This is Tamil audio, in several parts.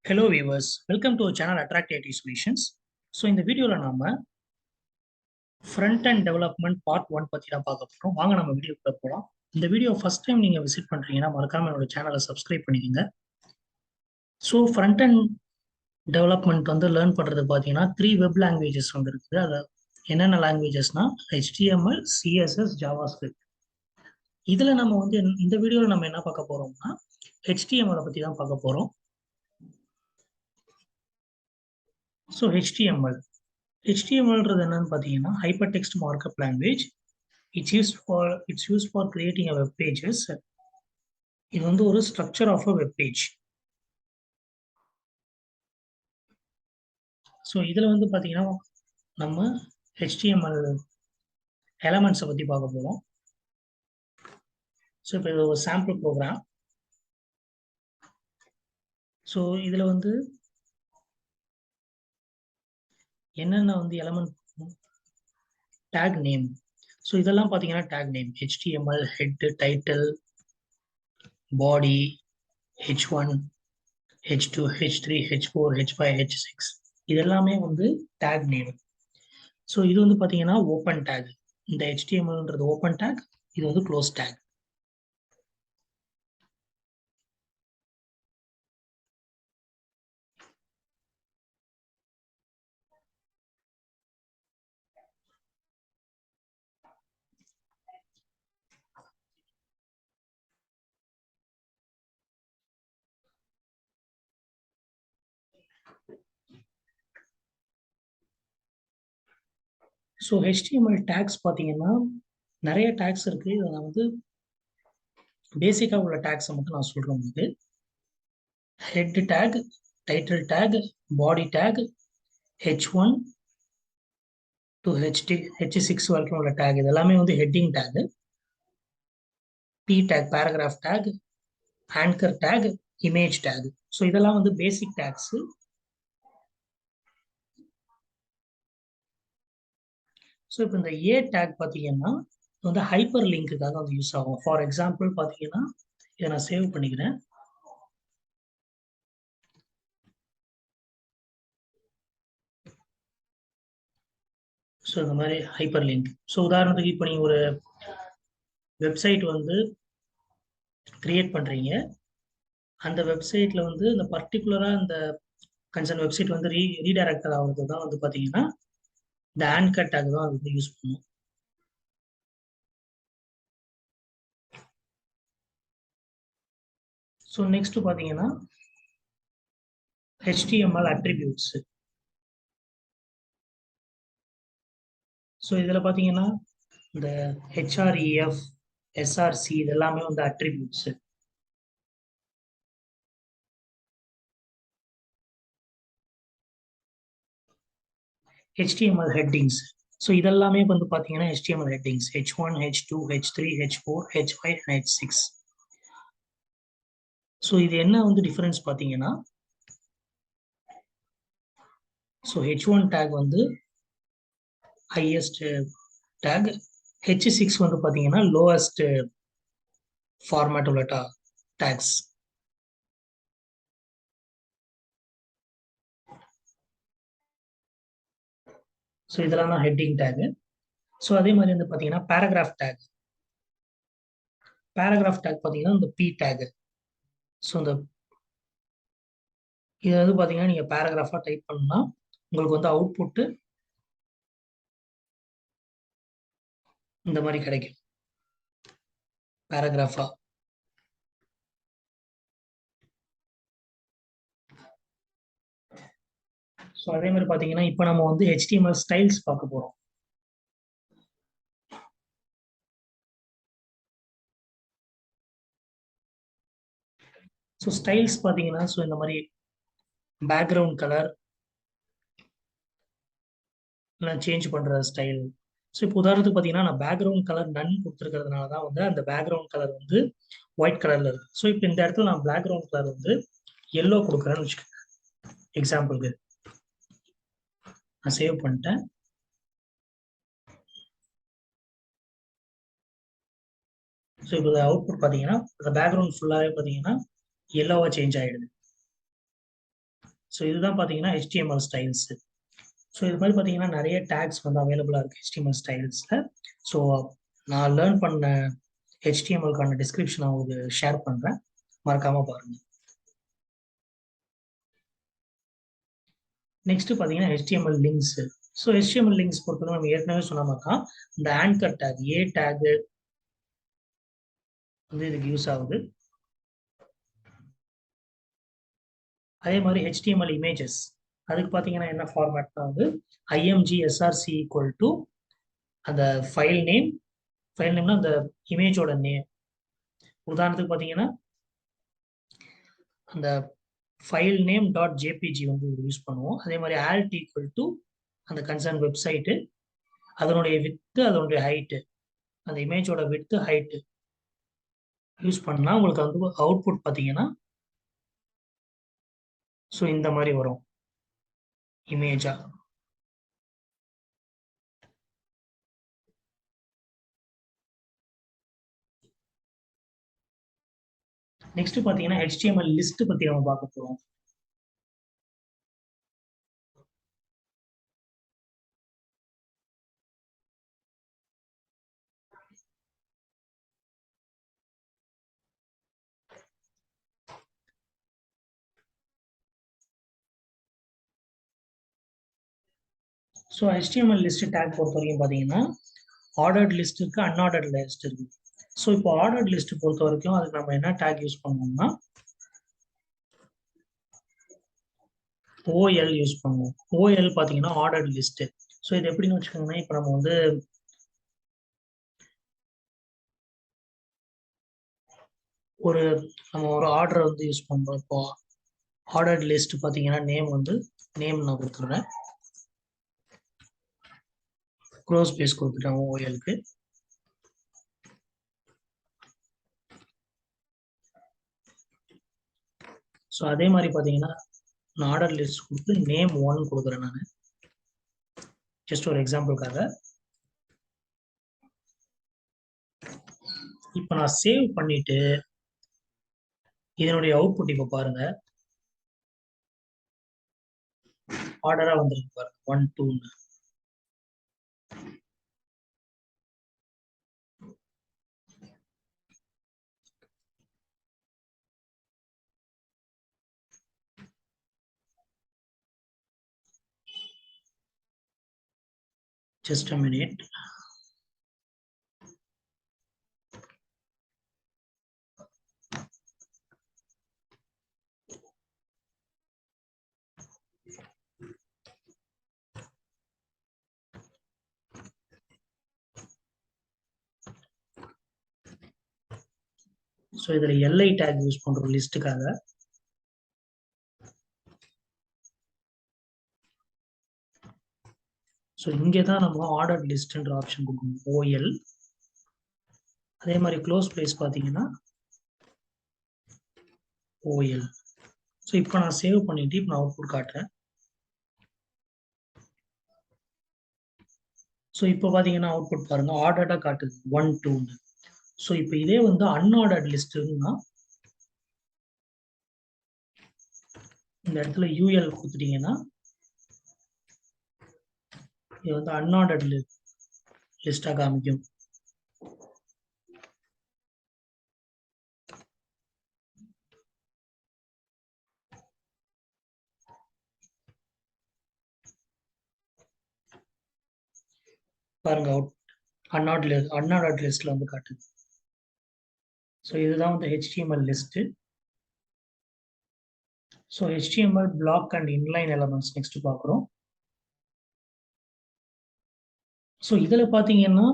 Hello viewers, welcome to our channel Attract IT Solutions. So இந்த வீடியோல நாம front end development part 1 பத்தி தான் பார்க்க போறோம். வாங்க நம்ம வீடியோக்குள்ள போலாம். இந்த வீடியோ ஃபர்ஸ்ட் டைம் நீங்க விசிட் பண்றீங்கன்னா மறக்காம என்னோட சேனலை சப்ஸ்கிரைப் பண்ணிக்கோங்க. ஸோ ஃப்ரண்ட் end டெவலப்மெண்ட் வந்து லேர்ன் பண்றது பார்த்தீங்கன்னா 3 வெப் லாங்குவேஜஸ் வந்து இருக்குது. அது என்னென்ன லாங்குவேஜஸ்னா HTML, CSS, JavaScript. இதுல நம்ம வந்து இந்த வீடியோல நம்ம என்ன பார்க்க போறோம்னா HTML பத்தி தான் பார்க்க போறோம். ஸோ HTML என்னன்னு பார்த்தீங்கன்னா hyper text markup language. It's used for creating a web pages. இது வந்து ஒரு structure of a web page. So இதில் வந்து பார்த்தீங்கன்னா நம்ம HTML எலமெண்ட்ஸை பற்றி பார்க்க போகிறோம். ஸோ இப்போ இது ஒரு சாம்பிள் ப்ரோக்ராம். ஸோ இதில் வந்து என்னென்ன வந்து எலமெண்ட் டேக் நேம். ஸோ இதெல்லாம் பார்த்தீங்கன்னா tag name HTML, head, title, body, H1, H2, H3, H4, H5, H6 இதெல்லாமே வந்து டேக் நேம். ஸோ இது வந்து பார்த்தீங்கன்னா ஓப்பன் டேக். இந்த HTMLன்றது ஓப்பன் டேக், இது வந்து close tag. So HTML tags பார்த்தீங்கன்னா நிறைய டேக்ஸ் இருக்கு. இதில் நான் வந்து பேசிக்காக உள்ள டேக்ஸை மட்டும் நான் சொல்கிறேன் உங்களுக்கு. Head tag, title tag, body tag, H1 to H6 வரைக்கும் உள்ள டேக் இது எல்லாமே வந்து heading tag. P tag, paragraph tag, anchor tag, image tag. So இதெல்லாம் வந்து பேசிக் டேக்ஸ். ஸோ இப்போ இந்த ஏ டேக் பார்த்தீங்கன்னா வந்து ஹைப்பர் லிங்க்குக்காக வந்து யூஸ் ஆகும். ஃபார் எக்ஸாம்பிள் பார்த்தீங்கன்னா இதை நான் சேவ் பண்ணிக்கிறேன். ஸோ இந்த மாதிரி ஹைப்பர் லிங்க். ஸோ உதாரணத்துக்கு இப்போ நீங்கள் ஒரு வெப்சைட் வந்து கிரியேட் பண்ணுறீங்க. அந்த வெப்சைட்டில் வந்து இந்த பர்டிகுலராக இந்த கன்சர்ன் வெப்சைட் வந்து ரீடைரக்டட் ஆகிறது தான் வந்து பார்த்தீங்கன்னா இந்த ஆங்கர் டேக் தான் அது வந்து யூஸ் பண்ணும். ஸோ நெக்ஸ்ட் பார்த்தீங்கன்னா HTML அட்ரிபியூட்ஸ். ஸோ இதில் பார்த்தீங்கன்னா இந்த HREF, SRC இதெல்லாமே வந்து அட்ரிபியூட்ஸ். HTML headings. ஸோ இதெல்லாமே வந்து பார்த்தீங்கன்னா HTML headings H1, H2, H3, H4, H5, H6. So இது என்ன வந்து டிஃபரன்ஸ் பார்த்தீங்கன்னா ஸோ H1 டேக் வந்து ஹையஸ்ட் டேக், H6 வந்து பார்த்தீங்கன்னா லோவஸ்ட் ஃபார்மேட் உள்ள டேக்ஸ். ஸோ இதெல்லாம் தான் ஹெட்டிங் டேக். ஸோ அதே மாதிரி வந்து பார்த்தீங்கன்னா பேராகிராஃப் டேக். பேராகிராஃப் டேக் பார்த்தீங்கன்னா இந்த P டேக். ஸோ இந்த இது வந்து பார்த்தீங்கன்னா நீங்கள் பேராகிராஃபாக டைப் பண்ணா உங்களுக்கு வந்து அவுட்புட்டு இந்த மாதிரி கிடைக்கும் பேராகிராஃபா. ஸோ அதே மாதிரி பார்த்தீங்கன்னா இப்போ நம்ம வந்து HTML ஸ்டைல்ஸ் பார்க்க போகிறோம். ஸோ ஸ்டைல்ஸ் பார்த்தீங்கன்னா ஸோ இந்த மாதிரி பேக்ரவுண்ட் கலர் சேஞ்ச் பண்ணுற ஸ்டைல். ஸோ இப்போ உதாரணத்துக்கு பார்த்தீங்கன்னா நான் பேக்ரவுண்ட் கலர் நன் கொடுத்துருக்கிறதுனால தான் வந்து அந்த பேக்ரவுண்ட் கலர் வந்து ஒயிட் கலரில் இருக்குது. ஸோ இப்போ இந்த இடத்துல நான் பேக்ரவுண்ட் கலர் வந்து எல்லோ கொடுக்குறேன்னு வச்சுக்கோங்க. எக்ஸாம்பிளுக்கு நான் சேவ் பண்ணிட்டேன். ஸோ இப்போ அவுட்புட் பார்த்தீங்கன்னா அந்த பேக்ரவுண்ட் ஃபுல்லாகவே பார்த்தீங்கன்னா எல்லோவாக சேஞ்ச் ஆகிடுது. ஸோ இதுதான் பார்த்தீங்கன்னா HTML ஸ்டைல்ஸ். ஸோ இது மாதிரி பார்த்தீங்கன்னா நிறைய டேக்ஸ் வந்து அவைலபிளாக இருக்குது HTML ஸ்டைல்ஸில். ஸோ நான் லேர்ன் பண்ண HTMLக்கான டிஸ்கிரிப்ஷன் நான் உங்களுக்கு ஷேர் பண்ணுறேன், மறக்காமல் பாருங்கள். நெக்ஸ்ட் பார்த்தீங்கன்னா HTML links. So HTML links பொறுத்தவரை நம்ம ஏற்கனவே சொன்ன மாதிரி தான் இந்த ஆங்கர் டேக், ஏ டேக் வந்து இதுக்கு யூஸ் ஆகுது. அதே மாதிரி HTML இமேஜஸ், அதுக்கு பார்த்தீங்கன்னா என்ன ஃபார்மேட்னா வந்து IMG SRC ஈக்குவல் டு அந்த ஃபைல் நேம்னா அந்த இமேஜோட நேம். உதாரணத்துக்கு பார்த்தீங்கன்னா அந்த ஃபைல் நேம் டாட் ஜேபிஜி வந்து யூஸ் பண்ணுவோம். அதே மாதிரி ஆல்ட் ஈக்குவல் டு அந்த கன்சர்ன் வெப்சைட்டு, அதனுடைய வித்து, அதனுடைய ஹைட்டு, அந்த இமேஜோட வித்து ஹைட்டு யூஸ் பண்ணால் உங்களுக்கு வந்து அவுட்புட் பார்த்தீங்கன்னா ஸோ இந்த மாதிரி வரும் இமேஜா. நெக்ஸ்ட் பார்த்தீங்கன்னா HTML லிஸ்ட் பற்றி நம்ம பார்க்க போகிறோம். ஸோ HTML லிஸ்ட் டேக் பொறுத்த வரைக்கும் பார்த்தீங்கன்னா ஆர்டர்ட் லிஸ்ட் இருக்கு, அன்ஆர்டர்ட் லிஸ்ட் இருக்கு. ஸோ இப்போ ஆர்டர்ட் லிஸ்ட் பொறுத்த வரைக்கும் அதுக்கு நம்ம என்ன டேக் யூஸ் பண்ணுவோம்னா OL யூஸ் பண்ணுவோம். OL பார்த்தீங்கன்னா ஆர்டர்ட் லிஸ்ட். ஸோ இது எப்படின்னு வச்சுக்கோங்கன்னா, இப்போ நம்ம வந்து நம்ம ஒரு ஆர்டர் வந்து யூஸ் பண்ணுறோம். இப்போ ஆர்டர்ட் லிஸ்ட் பார்த்தீங்கன்னா நேம் நான் கொடுத்துருவேன், க்ளோஸ் பேஸ் கொடுத்துட்டேன் OLக்கு. ஸோ அதே மாதிரி பார்த்தீங்கன்னா நான் ஆர்டர் லிஸ்ட் கொடுத்து நேம் 1 கொடுக்குறேன். நான் ஜஸ்ட் ஒரு எக்ஸாம்பிளுக்காக. இப்போ நான் சேவ் பண்ணிட்டு இதனுடைய அவுட்புட் இப்போ பாருங்க, ஆர்டரா வந்துருக்கு பாருங்க 1 2. Just a minute. ஸோ இதில் எல்ஐ டேக் யூஸ் பண்ணுறோம் லிஸ்ட்டுக்காக. ஸோ இங்கே தான் நம்ம ஆர்டர் லிஸ்ட்ன்ற ஆப்ஷன் கொடுக்கணும், OL. அதே மாதிரி க்ளோஸ் பிளேஸ் பார்த்தீங்கன்னா OL. ஸோ இப்போ நான் சேவ் பண்ணிட்டு இப்போ நான் அவுட்புட் காட்டுறேன். ஸோ இப்போ பார்த்தீங்கன்னா அவுட்புட் பாருங்க, ஆர்டர்டாக காட்டுது 1 2. ஸோ இப்போ இதே வந்து அன்ஆர்டர்ட் லிஸ்ட்னா இந்த இடத்துல UL கொடுத்துட்டீங்கன்னா இது வந்து அன்ஆர்டர்ட் லிஸ்டாக காமிக்கும். பாருங்க அன்ஆர்டர்ட் லிஸ்ட்ல வந்து காட்டுது. ஸோ இதுதான் வந்து HTML list. So HTML block and inline elements next பார்க்குறோம். ஸோ இதில் பார்த்தீங்கன்னா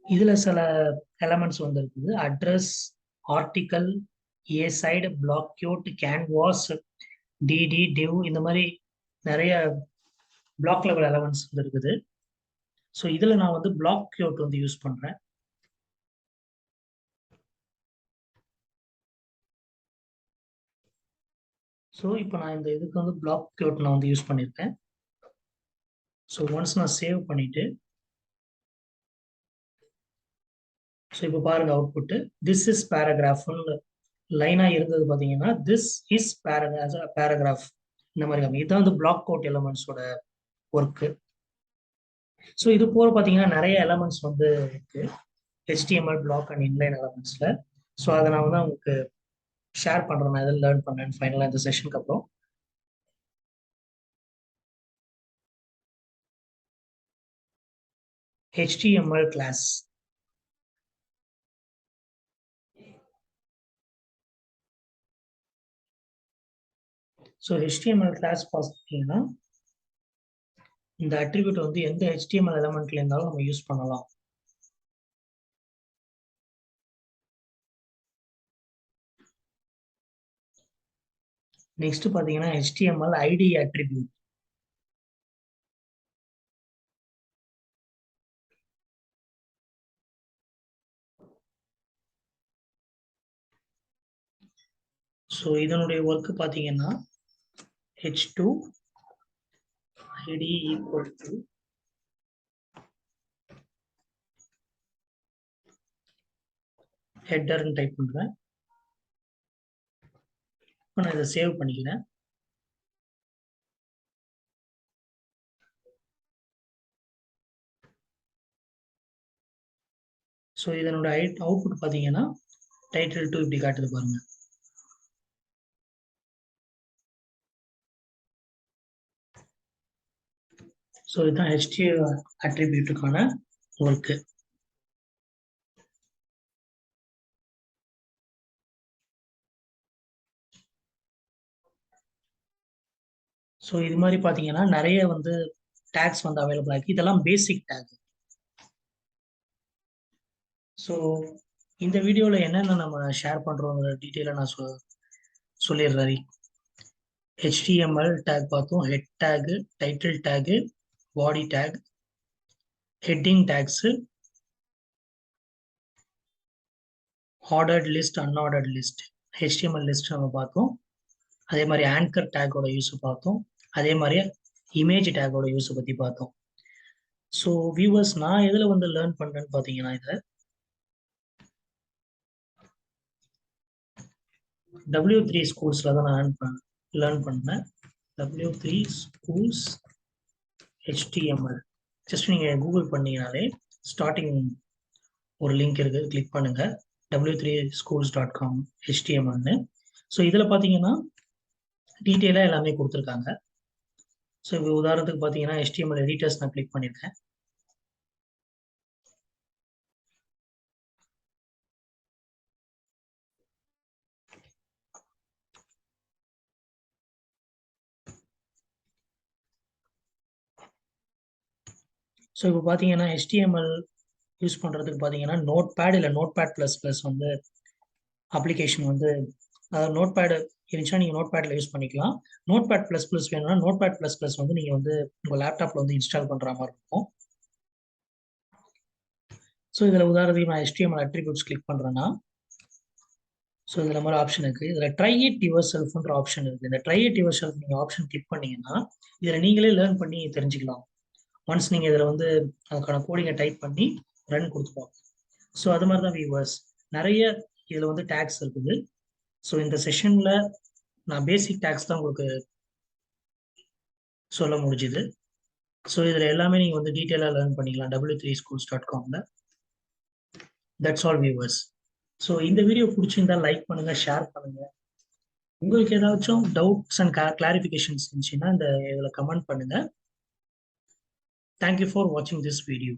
இதில் சில எலமெண்ட்ஸ் வந்து இருக்குது. Address, article, aside, blockquote, canvas, DD, div, இந்த மாதிரி நிறைய பிளாக் லெவல் எலமெண்ட்ஸ் வந்து இருக்குது. ஸோ இதில் நான் வந்து பிளாக் கியூட் வந்து யூஸ் பண்ணுறேன். ஸோ இப்போ நான் இந்த இதுக்கு வந்து பிளாக் கியூட் நான் வந்து யூஸ் பண்ணியிருக்கேன். ஸோ ஒன்ஸ் நான் சேவ் பண்ணிட்டு ஸோ இப்போ பாருங்க அவுட்புட்டு திஸ் இஸ் பேராகிராஃப்னு லைனாக இருந்தது பார்த்தீங்கன்னா திஸ் இஸ் பேராகிராஃப் இந்த மாதிரி காமி. இதுதான் வந்து பிளாக் கோட் எலமெண்ட்ஸோட ஒர்க்கு. ஸோ இது போல பார்த்தீங்கன்னா நிறைய எலமெண்ட்ஸ் வந்து இருக்கு HTML பிளாக் அண்ட் இன்லைன் எலமெண்ட்ஸ்ல. ஸோ அதை நான் வந்து உங்களுக்கு ஷேர் பண்றேன், நான் எதில் லேர்ன் பண்ணேன் ஃபைனலாக இந்த செஷனுக்கு அப்புறம். HTML class. So HTML class பார்த்தீங்கன்னா இந்த அட்ரிபியூட் வந்து எந்த HTML எலமெண்ட்ல இருந்தாலும் நம்ம யூஸ் பண்ணலாம். நெக்ஸ்ட் பார்த்தீங்கன்னா HTML ஐடி அட்ரிபியூட். ஸோ இதனுடைய ஒர்க் பார்த்தீங்கன்னா h2 id equal to ஹெட்டர்னு டைப் பண்றேன். இப்போ நான் இதை சேவ் பண்ணிக்கிறேன். ஸோ இதனோட அவுட்புட் பார்த்தீங்கன்னா டைட்டில் 2 இப்படி காட்டுது பாருங்க. ஸோ இதுதான் HTML அட்ரிபியூட்டுக்கான ஒர்க்கு. ஸோ இது மாதிரி பார்த்தீங்கன்னா நிறைய வந்து டேக்ஸ் வந்து அவைலபிள் ஆகி, இதெல்லாம் பேசிக் டேக். ஸோ இந்த வீடியோவில் என்னென்ன நம்ம ஷேர் பண்ணுறோங்கிற டீட்டெயிலாக நான் சொல்லிடுறேன். HTML டேக் பார்த்தோம், head tag, title tag, body tag, heading tags, ordered list, unordered list, HTML list நம்ம பார்த்தோம். அதே மாதிரி ஆங்கர் டேக்கோட யூஸ் பார்த்தோம். அதே மாதிரி இமேஜ் டேக்கோட யூஸ் பற்றி பார்த்தோம். ஸோ வியூவர்ஸ், நான் எதில் வந்து லேர்ன் பண்ணேன்னு பார்த்தீங்கன்னா இதை W3 ஸ்கூல்ஸில் தான் நான் லேர்ன் பண்ணேன். W3 schools HTML. ஜஸ்ட் நீங்கள் கூகுள் பண்ணீங்கனாலே ஸ்டார்டிங் ஒரு லிங்க் இருக்குது, கிளிக் பண்ணுங்க, w3schools.com HTMLன்னு. ஸோ இதில் பார்த்தீங்கன்னா டீட்டெயிலாக எல்லாமே கொடுத்துருக்காங்க. ஸோ இப்போ உதாரணத்துக்கு பார்த்தீங்கன்னா HTML எடிட்டர்ஸ் நான் கிளிக் பண்ணியிருக்கேன். ஸோ இப்போ பார்த்தீங்கன்னா HTML யூஸ் பண்ணுறதுக்கு பார்த்தீங்கன்னா நோட் பேட் இல்லை நோட் பேட் ப்ளஸ் ப்ளஸ் வந்து அப்ளிகேஷன் வந்து, அதாவது நோட் பேடு இருந்துச்சுன்னா நீங்கள் நோட் பேடில் யூஸ் பண்ணிக்கலாம். நோட் பேட் ப்ளஸ் ப்ளஸ் வேணும்னா நோட் பேட் ப்ளஸ் ப்ளஸ் வந்து நீங்கள் வந்து உங்கள் லேப்டாப்பில் வந்து இன்ஸ்டால் பண்ணுற மாதிரி இருக்கும். ஸோ இதில் உதாரணத்துக்கு நான் HTML அட்ரிபியூட்ஸ் கிளிக் பண்ணுறேன்னா, ஸோ இதில் மாதிரி ஆப்ஷன் இருக்குது. இதில் ட்ரை இட் யுவர் செல்ஃப்ன்ற ஆப்ஷன் இருக்குது. இந்த ட்ரை இட் யுவர் செல்ஃப் நீங்கள் ஆப்ஷன் கிளிக் பண்ணீங்கன்னா இதில் நீங்களே லேர்ன் பண்ணி தெரிஞ்சுக்கலாம். ஒன்ஸ் நீங்கள் இதில் வந்து அதுக்கான கோடிங்கை டைப் பண்ணி ரன் கொடுத்துப்போம். ஸோ அது மாதிரி தான் வியூவர்ஸ், நிறைய இதில் வந்து டேக்ஸ் இருக்குது. ஸோ இந்த செஷனில் நான் பேசிக் டேக்ஸ் தான் உங்களுக்கு சொல்ல முடிஞ்சுது. ஸோ இதில் எல்லாமே நீங்கள் வந்து டீட்டெயிலாக லேர்ன் பண்ணிக்கலாம் w3schools.comல. That's all viewers. ஸோ இந்த வீடியோ பிடிச்சிருந்தா லைக் பண்ணுங்க, ஷேர் பண்ணுங்க. உங்களுக்கு ஏதாச்சும் டவுட்ஸ் அண்ட் கிளாரிஃபிகேஷன்ஸ் இருந்துச்சுன்னா இந்த இதில் கமெண்ட் பண்ணுங்க. தேங்க்யூ ஃபார் வாட்சிங் திஸ் வீடியோ.